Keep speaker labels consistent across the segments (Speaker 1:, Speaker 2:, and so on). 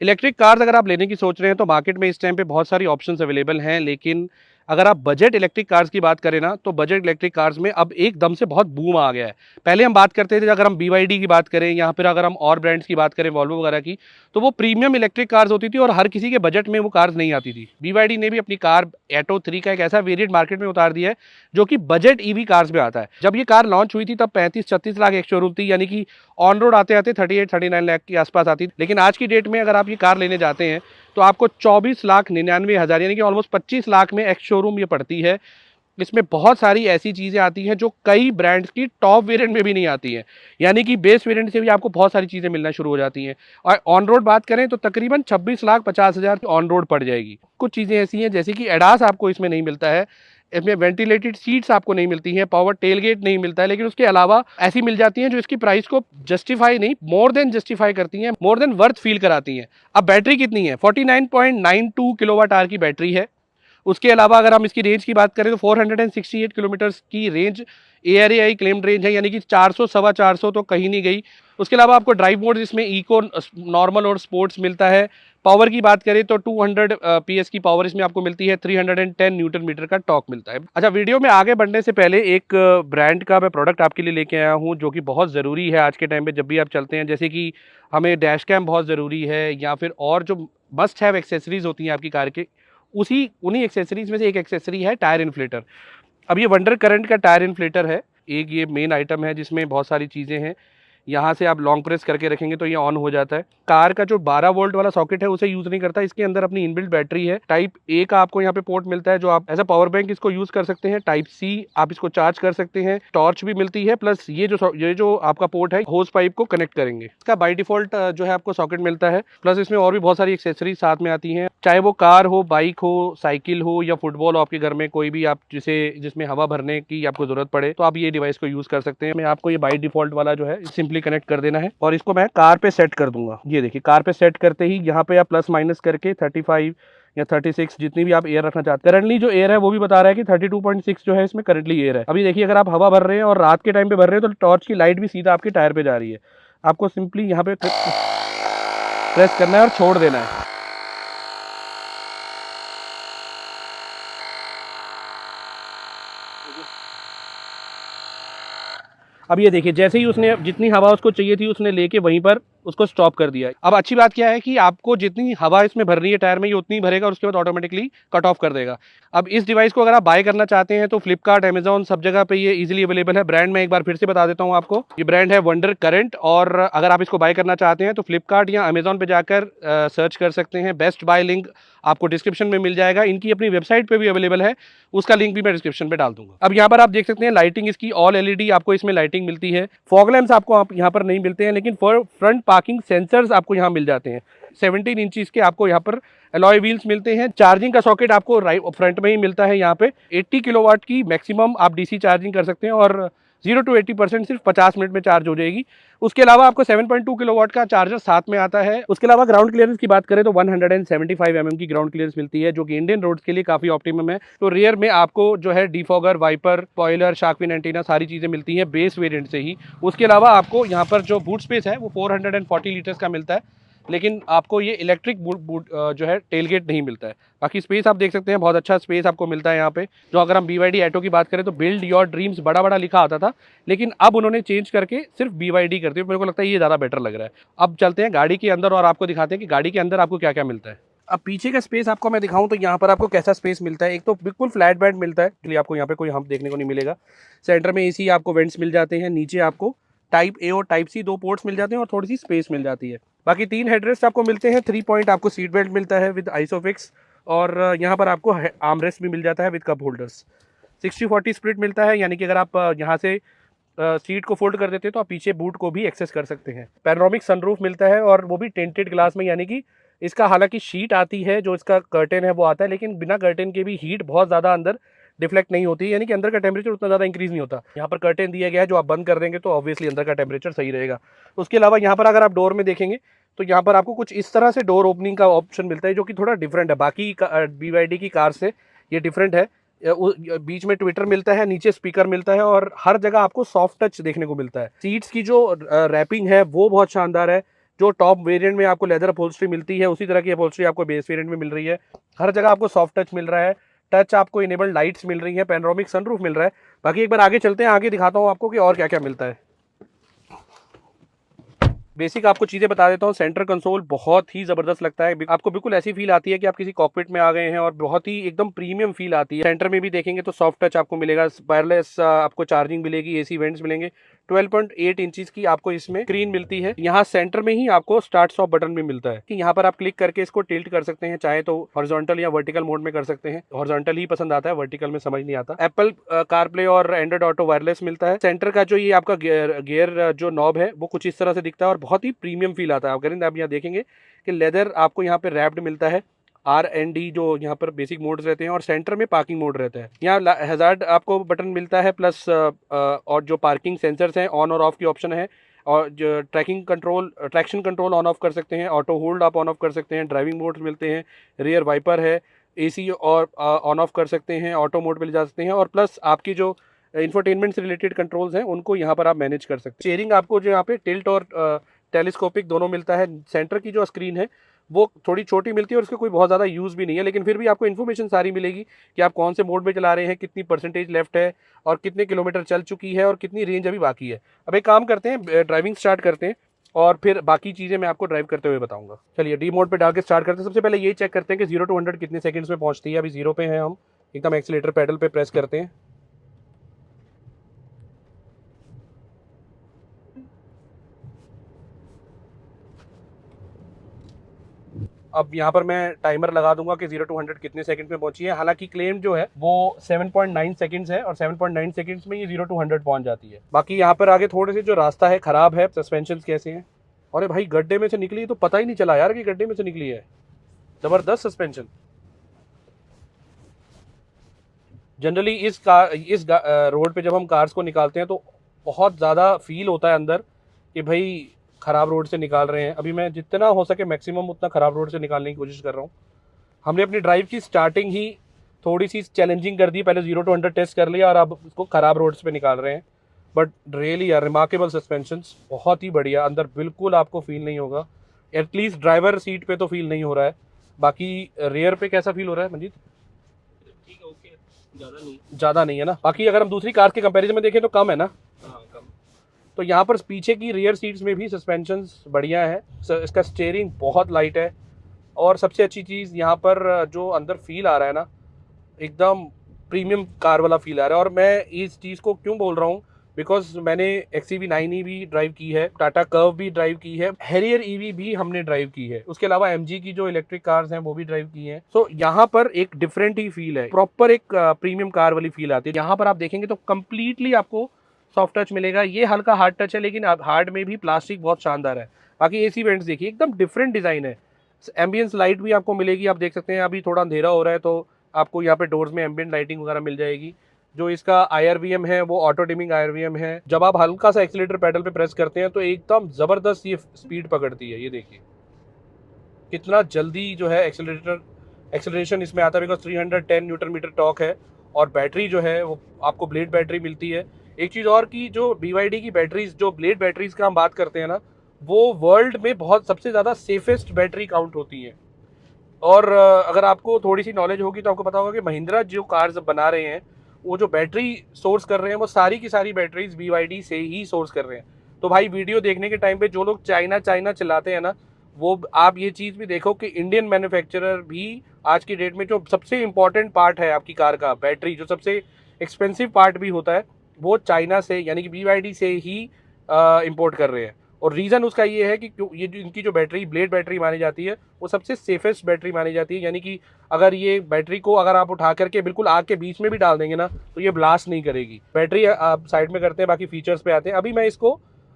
Speaker 1: Electric cars अगर आप लेने की सोच रहे हैं तो मार्केट में इस टाइम पे बहुत सारी ऑप्शंस अवेलेबल हैं, लेकिन अगर आप बजट इलेक्ट्रिक कार्स की बात करें ना, तो बजट इलेक्ट्रिक कार्स में अब एकदम से बहुत बूम आ गया है। पहले हम बात करते थे, अगर हम BYD की बात करें या फिर अगर हम और ब्रांड्स की बात करें वॉल्वो वगैरह की, तो वो प्रीमियम इलेक्ट्रिक कार्स होती थी और हर किसी के बजट में वो कार्स नहीं आती थी। BYD ने भी अपनी कार एटो 3 का एक ऐसा वेरिएंट मार्केट में उतार दिया है जो कि बजट ईवी कार्स में आता है। जब ये कार लॉन्च हुई थी तब 35-36 लाख एक शोरूम थी, यानी कि ऑन रोड आते आते 38-39 लाख के आसपास आती। लेकिन आज की डेट में अगर आप ये कार लेने जाते हैं तो आपको 24,99,000 यानी कि ऑलमोस्ट 25 लाख में एक्स शोरूम ये पड़ती है। इसमें बहुत सारी ऐसी चीज़ें आती हैं जो कई ब्रांड्स की टॉप वेरिएंट में भी नहीं आती हैं, यानी कि बेस वेरिएंट से भी आपको बहुत सारी चीज़ें मिलना शुरू हो जाती हैं। और ऑन रोड बात करें तो तकरीबन 26,50,000 ऑन रोड पड़ जाएगी। कुछ चीज़ें ऐसी हैं जैसे कि एडास आपको इसमें नहीं मिलता है, इसमें वेंटिलेटेड सीट्स आपको नहीं मिलती हैं, पावर टेलगेट नहीं मिलता है, लेकिन उसके अलावा ऐसी मिल जाती हैं जो इसकी प्राइस को जस्टिफाई नहीं, मोर देन जस्टिफाई करती हैं, मोर देन वर्थ फील कराती हैं। अब बैटरी कितनी है? 49.92 किलोवाट आवर की बैटरी है। उसके अलावा अगर हम इसकी रेंज की बात करें तो 468 किलोमीटर्स की रेंज ARAI क्लेम्ड रेंज है, यानी कि 400 सवा 400 तो कहीं नहीं गई। उसके अलावा आपको ड्राइव मोड जिसमें इको, नॉर्मल और स्पोर्ट्स मिलता है। पावर की बात करें तो 200 PS की पावर इसमें आपको मिलती है, 310 न्यूटन मीटर का टॉर्क मिलता है। अच्छा, वीडियो में आगे बढ़ने से पहले एक ब्रांड का मैं प्रोडक्ट आपके लिए लेके आया हूँ जो कि बहुत ज़रूरी है आज के टाइम पे जब भी आप चलते हैं, जैसे कि हमें डैश कैम बहुत ज़रूरी है या फिर और जो मस्ट हैव एक्सेसरीज होती हैं आपकी कार के, उसी उन्हीं एक्सेसरीज में से एक एक्सेसरी है टायर इन्फ्लेटर। अब ये वंडर करंट का टायर इन्फ्लेटर है, एक ये मेन आइटम है जिसमें बहुत सारी चीज़ें हैं। यहाँ से आप लॉन्ग प्रेस करके रखेंगे तो ये ऑन हो जाता है। कार का जो 12 वोल्ट वाला सॉकेट है उसे यूज़ नहीं करता, इसके अंदर अपनी इनबिल्ट बैटरी है। टाइप ए का आपको यहाँ पे पोर्ट मिलता है जो आप एज अ पावर बैंक इसको यूज़ कर सकते हैं। टाइप सी आप इसको चार्ज कर सकते हैं, टॉर्च भी मिलती है, प्लस ये जो आपका पोर्ट है होस पाइप को कनेक्ट करेंगे। इसका बाई डिफॉल्ट जो है आपको सॉकेट मिलता है, प्लस इसमें और भी बहुत सारी एक्सेसरीज साथ में आती हैं, चाहे वो कार हो, बाइक हो, साइकिल हो या फुटबॉल हो, आपके घर में कोई भी आप जिसमें हवा भरने की आपको जरूरत पड़े तो आप ये डिवाइस को यूज़ कर सकते हैं। मैं आपको ये बाई डिफॉल्ट वाला जो है सिंपली कनेक्ट कर देना है और इसको मैं कार पे सेट कर दूंगा। ये देखिए, कार पे सेट करते ही यहाँ पे आप प्लस माइनस करके 35 या 36 जितनी भी आप एयर रखना चाहते हैं, करंटली जो एयर है वो भी बता रहा है कि 32.6 जो है इसमें करंटली एयर है। अभी देखिए, अगर आप हवा भर रहे हैं और रात के टाइम पे भर रहे हैं तो टॉर्च की लाइट भी सीधा आपके टायर पे जा रही है। आपको सिंपली यहाँ पे प्रेस करना है और छोड़ देना है। अब ये देखिए, जैसे ही उसने जितनी हवा उसको चाहिए थी उसने लेके वहीं पर उसको स्टॉप कर दिया है। अब अच्छी बात क्या है कि आपको जितनी हवा इसमें भरनी है टायर में ये उतनी भरेगा और उसके बाद ऑटोमेटिकली कट ऑफ कर देगा। अब इस डिवाइस को अगर आप बाय करना चाहते हैं तो फ्लिपकार्ट, अमेजॉन सब जगह पे ये इजीली अवेलेबल है। ब्रांड मैं एक बार फिर से बता देता हूँ आपको, ये ब्रांड है वंडर करंट, और अगर आप इसको बाय करना चाहते हैं तो फ्लिपकार्ट या अमेजॉन पे जाकर सर्च कर सकते हैं। बेस्ट बाय लिंक आपको डिस्क्रिप्शन में मिल जाएगा, इनकी अपनी वेबसाइट पे भी अवेलेबल है, उसका लिंक भी मैं डिस्क्रिप्शन पे डाल दूंगा। अब यहाँ पर आप देख सकते हैं लाइटिंग इसकी ऑल LED आपको इसमें लाइटिंग मिलती है। फॉग लैंप्स आपको आप यहाँ पर नहीं मिलते हैं, लेकिन फ्रंट पार्किंग सेंसर्स आपको यहाँ मिल जाते हैं। 17 इंचज के आपको यहाँ पर अलॉय व्हील्स मिलते हैं। चार्जिंग का सॉकेट आपको राइट फ्रंट में ही मिलता है। यहाँ पे 80 किलोवाट की मैक्सिमम आप DC चार्जिंग कर सकते हैं और 0 to 80% सिर्फ 50 मिनट में चार्ज हो जाएगी। उसके अलावा आपको 7.2 किलोवाट का चार्जर साथ में आता है। उसके अलावा ग्राउंड क्लियरेंस की बात करें तो 175 mm की ग्राउंड क्लियरेंस मिलती है, जो कि इंडियन रोड्स के लिए काफी ऑप्टिमम है। तो रियर में आपको जो है defogger, wiper, spoiler, shark fin antenna सारी चीजें मिलती हैं बेस वेरिएंट से ही। उसके अलावा आपको यहाँ पर जो बूट स्पेस है वो 440 लीटर्स का मिलता है, लेकिन आपको ये इलेक्ट्रिक बूट जो है टेलगेट नहीं मिलता है। बाकी स्पेस आप देख सकते हैं, बहुत अच्छा स्पेस आपको मिलता है यहाँ पे। जो अगर हम BYD एटो की बात करें तो बिल्ड योर ड्रीम्स बड़ा बड़ा लिखा आता था, लेकिन अब उन्होंने चेंज करके सिर्फ BYD कर दिया। मेरे को लगता है ये ज़्यादा बेटर लग रहा है। अब चलते हैं गाड़ी के अंदर और आपको दिखाते हैं कि गाड़ी के अंदर आपको क्या क्या मिलता है। अब पीछे का स्पेस आपको मैं दिखाऊं तो यहाँ पर आपको कैसा स्पेस मिलता है। एक तो बिल्कुल फ्लैट बेड मिलता है, इसलिए आपको यहाँ पे कोई हम्प देखने को नहीं मिलेगा। सेंटर में AC आपको वेंट्स मिल जाते हैं। नीचे आपको टाइप A और टाइप C दो पोर्ट्स मिल जाते हैं और थोड़ी सी स्पेस मिल जाती है। बाकी 3 हेडरेस्ट आपको मिलते हैं। 3 पॉइंट आपको सीट बेल्ट मिलता है विद आइसोफिक्स, और यहाँ पर आपको आर्मरेस्ट भी मिल जाता है विद कप होल्डर्स। 60-40 स्प्लिट मिलता है, यानी कि अगर आप यहाँ से सीट को फोल्ड कर देते हैं तो आप पीछे बूट को भी एक्सेस कर सकते हैं। पैनोरामिक सनरूफ मिलता है और वो भी टेंटेड ग्लास में, यानी कि इसका हालांकि शीट आती है, जो इसका कर्टेन है वो आता है, लेकिन बिना कर्टेन के भी हीट बहुत ज़्यादा अंदर डिफ्लेक्ट नहीं होती है, यानी कि अंदर का टेम्परेचर उतना ज़्यादा इंक्रीज नहीं होता। यहाँ पर कर्टेन दिया गया है जो आप बंद कर देंगे तो ऑब्वियसली अंदर का टेम्परेचर सही रहेगा। उसके अलावा यहाँ पर अगर आप डोर में देखेंगे तो यहाँ पर आपको कुछ इस तरह से डोर ओपनिंग का ऑप्शन मिलता है, जो कि थोड़ा डिफरेंट है बाकी BYD की कार से, ये डिफरेंट है। बीच में ट्विटर मिलता है, नीचे स्पीकर मिलता है और हर जगह आपको सॉफ्ट टच देखने को मिलता है। सीट्स की जो रैपिंग है वो बहुत शानदार है। जो टॉप वेरिएंट में आपको लेदर अपहोल्स्ट्री मिलती है उसी तरह की अपहोल्स्ट्री आपको बेस वेरिएंट में मिल रही है। हर जगह आपको सॉफ्ट टच मिल रहा है, टच आपको इनेबल्ड लाइट्स मिल रही है, पैनोरामिक सनरूफ मिल रहा है। बाकी एक बार आगे चलते हैं, आगे दिखाता हूँ आपको कि और क्या क्या मिलता है। बेसिक आपको चीज़ें बता देता हूँ। सेंटर कंसोल बहुत ही ज़बरदस्त लगता है, आपको बिल्कुल ऐसी फील आती है कि आप किसी कॉकपिट में आ गए हैं और बहुत ही एकदम प्रीमियम फील आती है। सेंटर में भी देखेंगे तो सॉफ्ट टच आपको मिलेगा, वायरलेस आपको चार्जिंग मिलेगी, एसी वेंट्स मिलेंगे। 12.8 इंचेस की आपको इसमें स्क्रीन मिलती है। यहाँ सेंटर में ही आपको स्टार्ट स्टॉप बटन भी मिलता है कि यहाँ पर आप क्लिक करके इसको टिल्ट कर सकते हैं, चाहे तो हॉरिजॉन्टल या वर्टिकल मोड में कर सकते हैं। हॉरिजॉन्टल ही पसंद आता है, वर्टिकल में समझ नहीं आता। एप्पल कारप्ले और एंड्रॉइड ऑटो वायरलेस मिलता है। सेंटर का जो ये आपका गियर जो नॉब है वो कुछ इस तरह से दिखता है और बहुत ही प्रीमियम फील आता है। आप यहाँ देखेंगे कि लेदर आपको यहाँ पे रैप्ड मिलता है। R&D जो यहाँ पर बेसिक मोड्स रहते हैं और सेंटर में पार्किंग मोड रहता है। यहाँ हैजार्ड आपको बटन मिलता है, प्लस और जो पार्किंग सेंसर्स हैं ऑन और ऑफ की ऑप्शन है। और जो ट्रैक्शन कंट्रोल ऑन ऑफ कर सकते हैं, ऑटो होल्ड आप ऑन ऑफ कर सकते हैं, ड्राइविंग मोड्स मिलते हैं, रियर वाइपर है, AC और ऑन ऑफ कर सकते हैं, ऑटो मोड पे ले जा सकते हैं, और प्लस आपकी जो इंफोटेनमेंट से रिलेटेड कंट्रोल्स हैं उनको यहाँ पर आप मैनेज कर सकते हैं। स्टीयरिंग आपको जो यहाँ पे टिल्ट और टेलीस्कोपिक दोनों मिलता है। सेंटर की जो स्क्रीन है वो थोड़ी छोटी मिलती है और उसका कोई बहुत ज़्यादा यूज़ भी नहीं है, लेकिन फिर भी आपको इन्फॉर्मेशन सारी मिलेगी कि आप कौन से मोड में चला रहे हैं, कितनी परसेंटेज लेफ्ट है और कितने किलोमीटर चल चुकी है और कितनी रेंज अभी बाकी है। अब एक काम करते हैं, ड्राइविंग स्टार्ट करते हैं और फिर बाकी चीज़ें मैं आपको ड्राइव करते हुए बताऊंगा। चलिए डी मोड पे डाल के स्टार्ट करते हैं। सबसे पहले ये चेक करते हैं कि 0 to 100 कितने सेकंड्स में पहुंचती है। अभी 0 पे हैं हम, एकदम एक्सीलेटर पेडल पे प्रेस करते हैं। अब यहाँ पर मैं टाइमर लगा दूंगा कि 0 to 100 कितने सेकंड में पहुंची है। हालांकि क्लेम जो है वो 7.9 सेकंड्स है और 7.9 सेकंड्स में ये 0 to 100 पहुंच जाती है। बाकी यहाँ पर आगे थोड़े से जो रास्ता है खराब है। सस्पेंशन कैसे हैं? अरे भाई गड्ढे में से निकली तो पता ही नहीं चला यार कि गड्ढे में से निकली है। जबरदस्त सस्पेंशन। जनरली इस रोड पे जब हम कार्स को निकालते हैं तो बहुत ज़्यादा फील होता है अंदर कि भाई ख़राब रोड से निकाल रहे हैं। अभी मैं जितना हो सके मैक्सिमम उतना ख़राब रोड से निकालने की कोशिश कर रहा हूँ। हमने अपनी ड्राइव की स्टार्टिंग ही थोड़ी सी चैलेंजिंग कर दी, पहले 0 to 100 टेस्ट कर लिया और अब उसको ख़राब रोड्स पे निकाल रहे हैं। बट रियली यार रिमार्केबल सस्पेंशंस, बहुत ही बढ़िया। अंदर बिल्कुल आपको फील नहीं होगा, एटलीस्ट ड्राइवर सीट पे तो फील नहीं हो रहा है। बाकी रेयर पे कैसा फील हो रहा है मंजीत?
Speaker 2: ठीक है, ओके,
Speaker 1: ज़्यादा नहीं है ना। बाकी अगर हम दूसरी कार के कंपैरिजन में देखें तो कम है ना।
Speaker 2: हाँ कम।
Speaker 1: तो यहाँ पर पीछे की रियर सीट्स में भी सस्पेंशंस बढ़िया है। इसका स्टीयरिंग बहुत लाइट है और सबसे अच्छी चीज़ यहाँ पर जो अंदर फील आ रहा है ना, एकदम प्रीमियम कार वाला फील आ रहा है। और मैं इस चीज़ को क्यों बोल रहा हूँ, बिकॉज मैंने XEV9 भी ड्राइव की है, टाटा कर्व भी ड्राइव की है, हैरियर EV भी हमने ड्राइव की है, उसके अलावा MG की जो इलेक्ट्रिक कार्स हैं वो भी ड्राइव की हैं। सो यहाँ पर एक डिफरेंट ही फील है, प्रॉपर एक प्रीमियम कार वाली फील आती है। यहाँ पर आप देखेंगे तो कंप्लीटली आपको सॉफ्ट टच मिलेगा। ये हल्का हार्ड टच है, लेकिन हार्ड में भी प्लास्टिक बहुत शानदार है। बाकी AC वेंट्स देखिए, एकदम डिफरेंट डिज़ाइन है। एम्बियंस लाइट भी आपको मिलेगी, आप देख सकते हैं अभी थोड़ा अंधेरा हो रहा है तो आपको यहाँ पे डोर्स में एम्बियंट लाइटिंग वगैरह मिल जाएगी। जो इसका IRVM है वो ऑटो डिमिंग IRVM है। जब आप हल्का सा एक्सीलेटर पेडल पे प्रेस करते हैं तो एकदम ज़बरदस्त ये स्पीड पकड़ती है। ये देखिए कितना जल्दी जो है एक्सेलरेशन इसमें आता है, बिकॉज 310 न्यूटन मीटर टॉर्क है। और बैटरी जो है वो आपको ब्लेड बैटरी मिलती है। एक चीज़ और की, जो BYD की बैटरीज, जो ब्लेड बैटरीज का हम बात करते हैं ना, वो वर्ल्ड में बहुत सबसे ज़्यादा सेफेस्ट बैटरी काउंट होती हैं। और अगर आपको थोड़ी सी नॉलेज होगी तो आपको पता होगा कि महिंद्रा जो कार्स बना रहे हैं वो जो बैटरी सोर्स कर रहे हैं वो सारी की सारी बैटरीज BYD से ही सोर्स कर रहे हैं। तो भाई वीडियो देखने के टाइम पे जो लोग चाइना चाइना चिल्लाते हैं ना, वो आप ये चीज़ भी देखो कि इंडियन मैन्युफैक्चरर भी आज की डेट में जो सबसे इंपॉर्टेंट पार्ट है आपकी कार का, बैटरी जो सबसे एक्सपेंसिव पार्ट भी होता है, वो चाइना से यानी कि BYD से ही इंपोर्ट कर रहे हैं। और रीज़न उसका ये है कि क्यों ये जो इनकी जो बैटरी ब्लेड बैटरी मानी जाती है वो सबसे सेफेस्ट बैटरी मानी जाती है। यानी कि अगर ये बैटरी को अगर आप उठा करके बिल्कुल आग के बीच में भी डाल देंगे ना तो ये ब्लास्ट नहीं करेगी। बैटरी आप साइड में करते हैं, बाकी फीचर्स पे आते हैं। अभी मैं इसको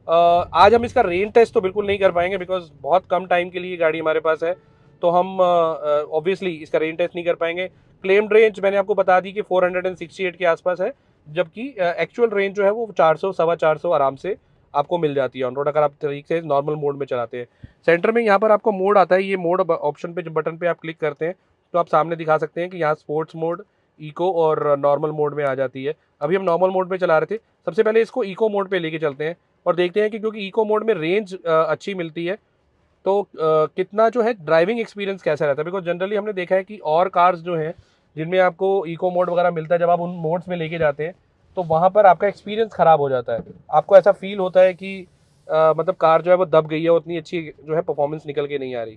Speaker 1: आज हम इसका रेन टेस्ट तो बिल्कुल नहीं कर पाएंगे, बिकॉज बहुत कम टाइम के लिए गाड़ी हमारे पास है, तो हम ऑब्वियसली इसका रेन टेस्ट नहीं कर पाएंगे। क्लेम्ड रेंज मैंने आपको बता दी कि 468 के आसपास है, जबकि एक्चुअल रेंज जो है वो 400 सवा 400 आराम से आपको मिल जाती है ऑन रोड, अगर आप तरीके से नॉर्मल मोड में चलाते हैं। सेंटर में यहाँ पर आपको मोड आता है, ये मोड ऑप्शन पे जो बटन पे आप क्लिक करते हैं तो आप सामने दिखा सकते हैं कि यहाँ स्पोर्ट्स मोड, इको और नॉर्मल मोड में आ जाती है। अभी हम नॉर्मल मोड पे चला रहे थे, सबसे पहले इसको इको मोड पे लेके चलते हैं और देखते हैं कि क्योंकि इको मोड में रेंज अच्छी मिलती है तो कितना जो है ड्राइविंग एक्सपीरियंस कैसा रहता है, बिकॉज जनरली हमने देखा है कि और कार्स जो हैं जिनमें आपको इको मोड वगैरह मिलता है, जब आप उन मोड्स में लेके जाते हैं तो वहाँ पर आपका एक्सपीरियंस ख़राब हो जाता है। आपको ऐसा फील होता है कि मतलब कार जो है वो दब गई है, उतनी अच्छी जो है परफॉर्मेंस निकल के नहीं आ रही।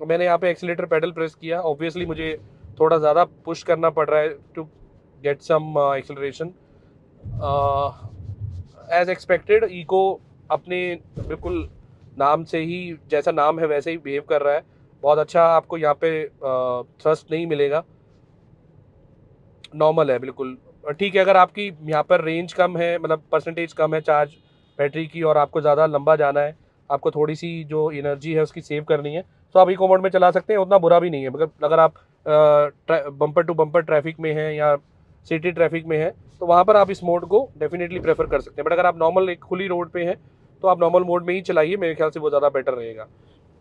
Speaker 1: तो मैंने यहाँ पे एक्सीलेटर पेडल प्रेस किया, ऑब्वियसली मुझे थोड़ा ज़्यादा पुश करना पड़ रहा है to get some acceleration. As expected eco अपने बिल्कुल नाम से ही, जैसा नाम है वैसे ही बिहेव कर रहा है। बहुत अच्छा आपको यहाँ पे थ्रस्ट नहीं मिलेगा, नॉर्मल है बिल्कुल। ठीक है, अगर आपकी यहाँ पर रेंज कम है, मतलब परसेंटेज कम है चार्ज बैटरी की, और आपको ज़्यादा लंबा जाना है, आपको थोड़ी सी जो एनर्जी है उसकी सेव करनी है, तो आप इको मोड में चला सकते हैं, उतना बुरा भी नहीं है। मतलब अगर आप बम्पर टू बम्पर ट्रैफिक में हैं या सिटी ट्रैफिक में हैं तो वहाँ पर आप इस मोड को डेफिनेटली प्रेफर कर सकते हैं। बट अगर आप नॉर्मल एक खुली रोड पे हैं तो आप नॉर्मल मोड में ही चलाइए, मेरे ख्याल से वो ज़्यादा बेटर रहेगा।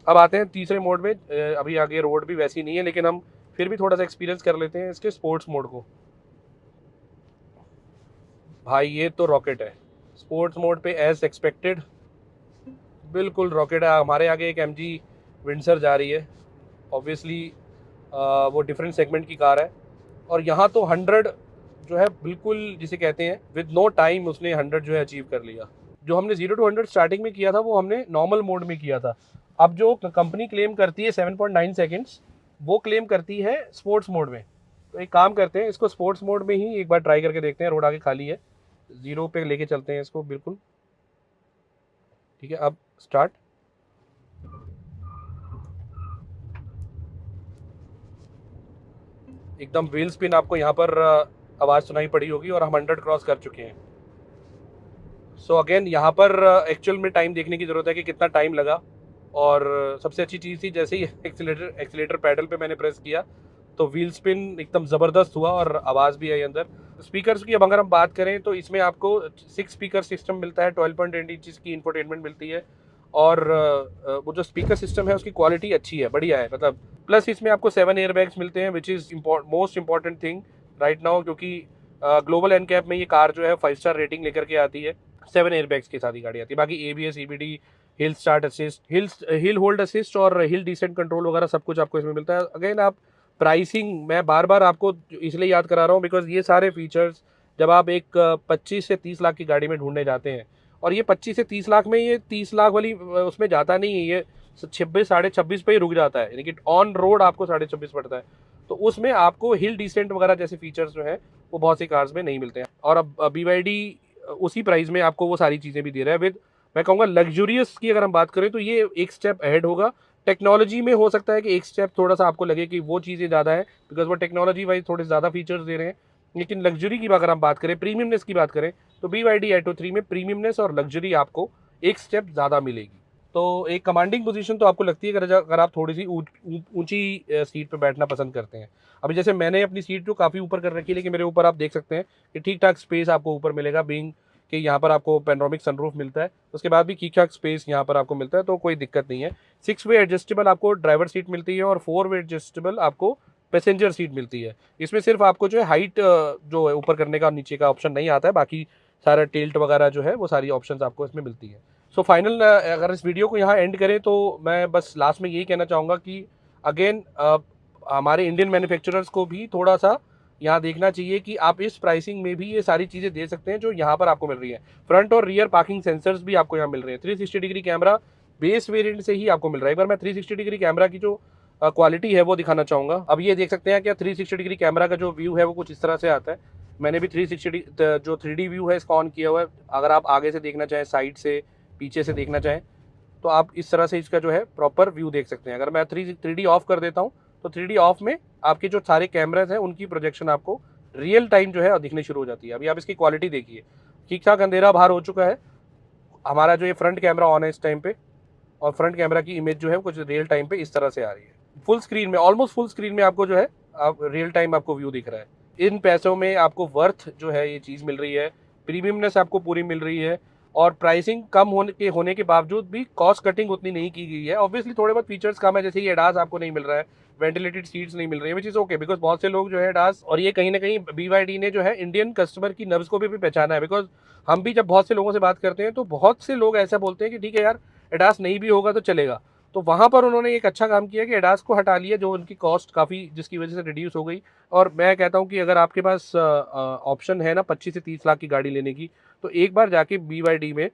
Speaker 1: अब आते हैं तीसरे मोड में। अभी आगे रोड भी वैसी नहीं है, लेकिन हम फिर भी थोड़ा सा एक्सपीरियंस कर लेते हैं इसके स्पोर्ट्स मोड को। भाई ये तो रॉकेट है स्पोर्ट्स मोड पे, एज एक्सपेक्टेड बिल्कुल रॉकेट है। हमारे आगे एक MG विंडसर जा रही है, ऑब्वियसली वो डिफरेंट सेगमेंट की कार है, और यहाँ तो 100 जो है बिल्कुल जिसे कहते हैं विद नो टाइम उसने 100 जो है अचीव कर लिया। जो हमने 0 to 100 स्टार्टिंग में किया था वो हमने नॉर्मल मोड में किया था। अब जो कंपनी क्लेम करती है 7.9 सेकेंड्स, वो क्लेम करती है स्पोर्ट्स मोड में। तो एक काम करते हैं, इसको स्पोर्ट्स मोड में ही एक बार ट्राई करके देखते हैं। रोड आगे खाली है, 0 पे लेके चलते हैं इसको बिल्कुल। ठीक है, अब स्टार्ट। एकदम व्हील स्पिन आपको यहाँ पर आवाज़ सुनाई पड़ी होगी, और हम 100 क्रॉस कर चुके हैं। सो अगेन यहाँ पर एक्चुअल में टाइम देखने की ज़रूरत है कि कितना टाइम लगा। और सबसे अच्छी चीज़ थी, जैसे ही एक्सीलेटर पैडल पे मैंने प्रेस किया तो व्हील स्पिन एकदम ज़बरदस्त हुआ और आवाज़ भी आई अंदर। स्पीकर्स की अब अगर हम बात करें तो इसमें आपको 6 स्पीकर सिस्टम मिलता है, 12.8 इंचज़ की इंफोटेनमेंट मिलती है, और वो जो स्पीकर सिस्टम है उसकी क्वालिटी अच्छी है, बढ़िया है मतलब। प्लस इसमें आपको 7 एयरबैग्स मिलते हैं, which is most important thing right now, क्योंकि ग्लोबल एनकैप में ये कार जो है 5 स्टार रेटिंग लेकर के आती है। 7 एयरबैग्स के साथ ही गाड़ी आती है। बाकी ABS, EBD, hill start assist, hill hold assist और हिल डिसेंट कंट्रोल वगैरह सब कुछ आपको इसमें मिलता है। अगेन आप प्राइसिंग, मैं बार बार आपको इसलिए याद करा रहा हूँ बिकॉज ये सारे फीचर्स जब आप एक 25 से 30 लाख की गाड़ी में ढूंढने जाते हैं, और ये 25 से 30 लाख में, ये 30 लाख वाली उसमें जाता नहीं है, ये 26 साढ़े 26 पे ही रुक जाता है, यानी कि ऑन रोड आपको 26.5 पड़ता है। तो उसमें आपको हिल डिसेंट वगैरह जैसे फीचर्स जो हैं वो बहुत सी कार्स में नहीं मिलते हैं। और अब BYD उसी प्राइस में आपको वो सारी चीज़ें भी दे रहा है विद, मैं कहूँगा लग्जूरियस की अगर हम बात करें तो ये एक स्टेप अहेड होगा। टेक्नोलॉजी में हो सकता है कि एक स्टेप थोड़ा सा आपको लगे कि वो चीज़ें ज़्यादा है, बिकॉज वो टेक्नोलॉजी वाइज थोड़े ज़्यादा फीचर्स दे रहे हैं। लेकिन लग्जरी की अगर हम बात करें, प्रीमियमनेस की बात करें, तो BYD Atto 3 में प्रीमियमनेस और लग्जरी आपको एक स्टेप ज़्यादा मिलेगी। तो एक कमांडिंग पोजीशन तो आपको लगती है अगर आप थोड़ी सी ऊंची सीट पे बैठना पसंद करते हैं। अभी जैसे मैंने अपनी सीट जो काफ़ी ऊपर कर रखी है, लेकिन मेरे ऊपर आप देख सकते हैं कि ठीक ठाक स्पेस आपको ऊपर मिलेगा, बीइंग कि यहाँ पर आपको पेनोरामिक सनरूफ मिलता है, उसके बाद भी ठीक ठाक स्पेस यहाँ पर आपको मिलता है, तो कोई दिक्कत नहीं है। 6 वे एडजस्टेबल आपको ड्राइवर सीट मिलती है, और 4 वे एडजस्टेबल आपको पैसेंजर सीट मिलती है। इसमें सिर्फ आपको जो है हाइट जो है ऊपर करने का नीचे का ऑप्शन नहीं आता है, बाकी सारा टिल्ट वगैरह जो है वो सारी ऑप्शंस आपको इसमें मिलती है। सो फाइनल अगर इस वीडियो को यहाँ एंड करें तो मैं बस लास्ट में यही कहना चाहूँगा कि अगेन हमारे इंडियन मैन्युफैक्चरर्स को भी थोड़ा सा यहाँ देखना चाहिए कि आप इस प्राइसिंग में भी ये सारी चीज़ें दे सकते हैं जो यहाँ पर आपको मिल रही है। फ्रंट और रियर पार्किंग सेंसर्स भी आपको यहाँ मिल रहे हैं। 360 डिग्री कैमरा बेस वेरिएंट से ही आपको मिल रहा है। एक बार मैं 360 डिग्री कैमरा की जो क्वालिटी है वो दिखाना चाहूँगा। अब ये देख सकते हैं क्या 360 डिग्री कैमरा का जो व्यू है वो कुछ इस तरह से आता है। मैंने भी 360 जो 3D व्यू है इसका ऑन किया हुआ है। अगर आप आगे से देखना चाहें, साइड से, पीछे से देखना चाहें, तो आप इस तरह से इसका जो है प्रॉपर व्यू देख सकते हैं। अगर मैं 3D ऑफ कर देता हूँ तो 3D ऑफ में आपके जो सारे कैमराज हैं उनकी प्रोजेक्शन आपको रियल टाइम जो है दिखनी शुरू हो जाती है। अभी आप इसकी क्वालिटी देखिए, ठीक ठाक अंधेरा बाहर हो चुका है। हमारा जो ये फ्रंट कैमरा ऑन है इस टाइम पे, और फ्रंट कैमरा की इमेज जो है कुछ रियल टाइम पे इस तरह से आ रही है। फुल स्क्रीन में, ऑलमोस्ट फुल स्क्रीन में आपको जो है आप रियल टाइम आपको व्यू दिख रहा है। इन पैसों में आपको वर्थ जो है ये चीज़ मिल रही है, प्रीमियमनेस आपको पूरी मिल रही है, और प्राइसिंग कम होने के बावजूद भी कॉस्ट कटिंग उतनी नहीं की गई है। ऑब्वियसली थोड़े बहुत फीचर्स कम है, जैसे ये एडास आपको नहीं मिल रहा है, वेंटिलेटेड सीट्स नहीं मिल रही है, विच इज़ ओके, बिकॉज बहुत से लोग जो है एडास, और ये कहीं ना कहीं BYD ने जो है इंडियन कस्टमर की नब्ज को भी पहचाना है। बिकॉज हम भी जब बहुत से लोगों से बात करते हैं तो बहुत से लोग ऐसा बोलते हैं कि ठीक है यार एडास नहीं भी होगा तो चलेगा, तो वहाँ पर उन्होंने एक अच्छा काम किया कि एडास को हटा लिया, जो उनकी कॉस्ट काफ़ी जिसकी वजह से रिड्यूस हो गई। और मैं कहता हूँ कि अगर आपके पास ऑप्शन है ना 25 से 30 लाख की गाड़ी लेने की, तो एक बार जाके BYD में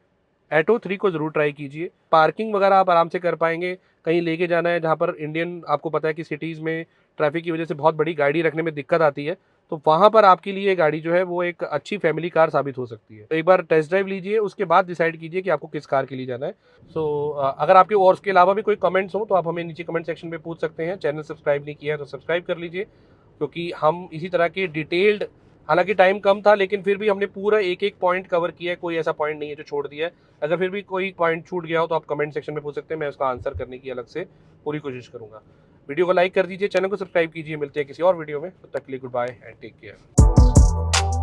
Speaker 1: एटो 3 को ज़रूर ट्राई कीजिए। पार्किंग वगैरह आप आराम से कर पाएंगे। कहीं लेके जाना है जहाँ पर इंडियन, आपको पता है कि सिटीज़ में ट्रैफिक की वजह से बहुत बड़ी गाड़ी रखने में दिक्कत आती है, तो वहाँ पर आपके लिए ये गाड़ी जो है वो एक अच्छी फैमिली कार साबित हो सकती है। तो एक बार टेस्ट ड्राइव लीजिए, उसके बाद डिसाइड कीजिए कि आपको किस कार के लिए जाना है। सो अगर आपके और उसके अलावा भी कोई कमेंट्स हो तो आप हमें नीचे कमेंट सेक्शन में पूछ सकते हैं। चैनल सब्सक्राइब नहीं किया है तो सब्सक्राइब कर लीजिए, क्योंकि हम इसी तरह के डिटेल्ड, हालांकि टाइम कम था लेकिन फिर भी हमने पूरा एक एक पॉइंट कवर किया है, कोई ऐसा पॉइंट नहीं है जो छोड़ दिया है। अगर फिर भी कोई पॉइंट छूट गया हो तो आप कमेंट सेक्शन में पूछ सकते हैं, मैं उसका आंसर करने की अलग से पूरी कोशिश करूंगा। वीडियो को लाइक कर दीजिए, चैनल को सब्सक्राइब कीजिए। मिलते हैं किसी और वीडियो में, तब तक के लिए goodbye and take care.